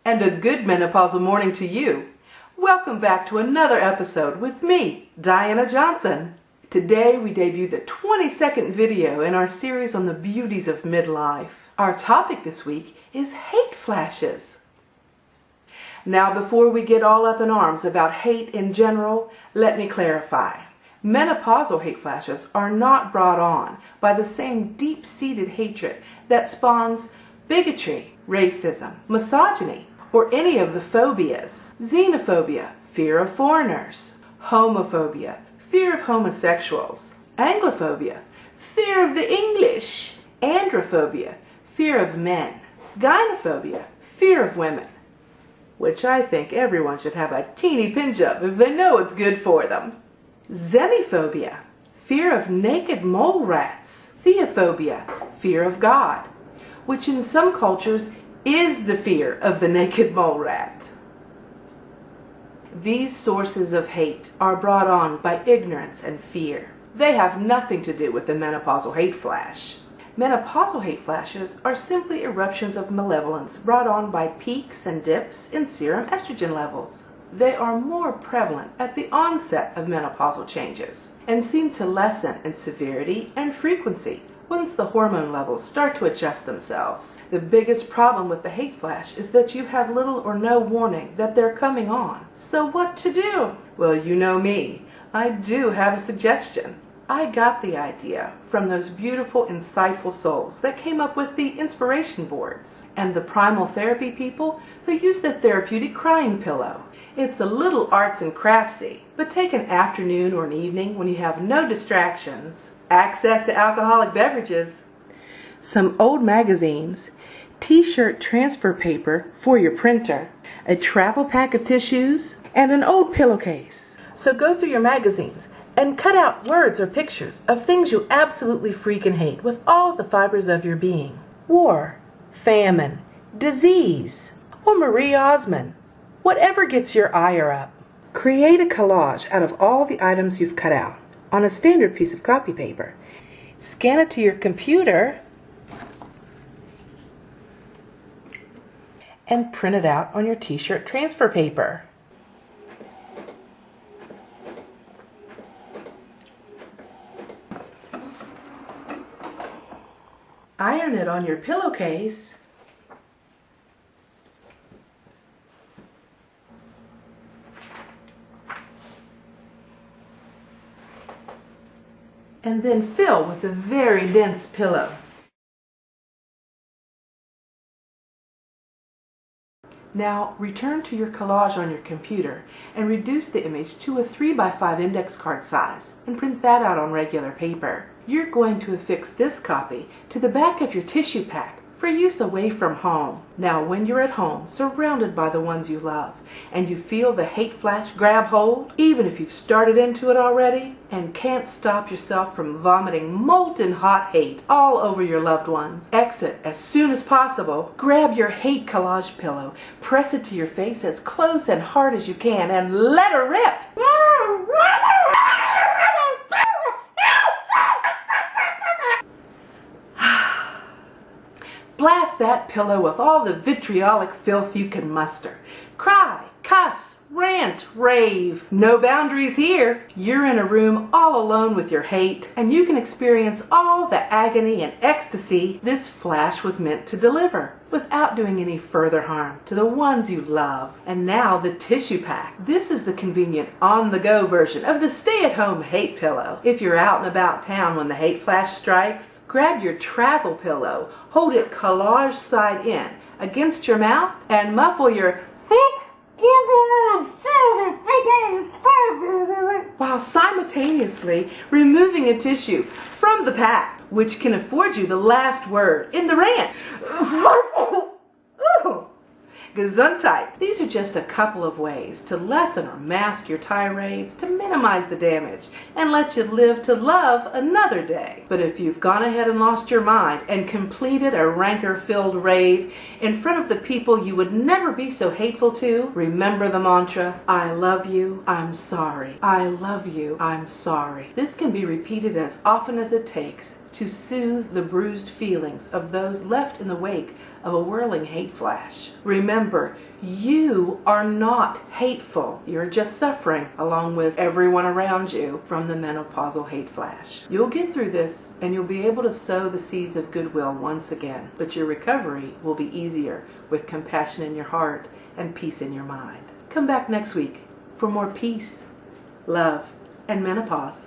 And a good menopausal morning to you. Welcome back to another episode with me, Diana Johnson. Today we debut the 22nd video in our series on the beauties of midlife. Our topic this week is hate flashes. Now before we get all up in arms about hate in general, let me clarify. Menopausal hate flashes are not brought on by the same deep-seated hatred that spawns bigotry, racism, misogyny, or any of the phobias. Xenophobia, fear of foreigners. Homophobia, fear of homosexuals. Anglophobia, fear of the English. Androphobia, fear of men. Gynophobia, fear of women. Which I think everyone should have a teeny pinch of if they know it's good for them. Xenophobia, fear of naked mole rats. Theophobia, fear of God, which in some cultures is the fear of the naked mole rat. These sources of hate are brought on by ignorance and fear. They have nothing to do with the menopausal hate flash. Menopausal hate flashes are simply eruptions of malevolence brought on by peaks and dips in serum estrogen levels. They are more prevalent at the onset of menopausal changes and seem to lessen in severity and frequency once the hormone levels start to adjust themselves. The biggest problem with the hate flash is that you have little or no warning that they're coming on. So what to do? Well, you know me. I do have a suggestion. I got the idea from those beautiful, insightful souls that came up with the inspiration boards and the primal therapy people who use the therapeutic crying pillow. It's a little arts and craftsy, but take an afternoon or an evening when you have no distractions, access to alcoholic beverages, some old magazines, t-shirt transfer paper for your printer, a travel pack of tissues, and an old pillowcase. So go through your magazines and cut out words or pictures of things you absolutely freaking hate with all the fibers of your being. War, famine, disease, or Marie Osmond. Whatever gets your ire up. Create a collage out of all the items you've cut out on a standard piece of copy paper. Scan it to your computer and print it out on your t-shirt transfer paper. Iron it on your pillowcase. And then fill with a very dense pillow. Now return to your collage on your computer and reduce the image to a 3x5 index card size and print that out on regular paper. You're going to affix this copy to the back of your tissue pack for use away from home. Now when you're at home, surrounded by the ones you love, and you feel the hate flash grab hold, even if you've started into it already, and can't stop yourself from vomiting molten hot hate all over your loved ones, exit as soon as possible, grab your hate collage pillow, press it to your face as close and hard as you can, and let her rip! Blast that pillow with all the vitriolic filth you can muster. Cry, cuss, rant, rave. No boundaries here. You're in a room all alone with your hate, and you can experience all the agony and ecstasy this flash was meant to deliver without doing any further harm to the ones you love. And now the tissue pack. This is the convenient on-the-go version of the stay-at-home hate pillow. If you're out and about town when the hate flash strikes, grab your travel pillow, hold it collage side in against your mouth, and muffle your while simultaneously removing a tissue from the pack, which can afford you the last word in the rant. Gesundheit. These are just a couple of ways to lessen or mask your tirades, to minimize the damage, and let you live to love another day. But if you've gone ahead and lost your mind and completed a rancor-filled rave in front of the people you would never be so hateful to, remember the mantra, I love you, I'm sorry. I love you, I'm sorry. This can be repeated as often as it takes to soothe the bruised feelings of those left in the wake of a whirling hate flash. Remember, you are not hateful. You're just suffering, along with everyone around you, from the menopausal hate flash. You'll get through this, and you'll be able to sow the seeds of goodwill once again. But your recovery will be easier with compassion in your heart and peace in your mind. Come back next week for more peace, love, and menopause.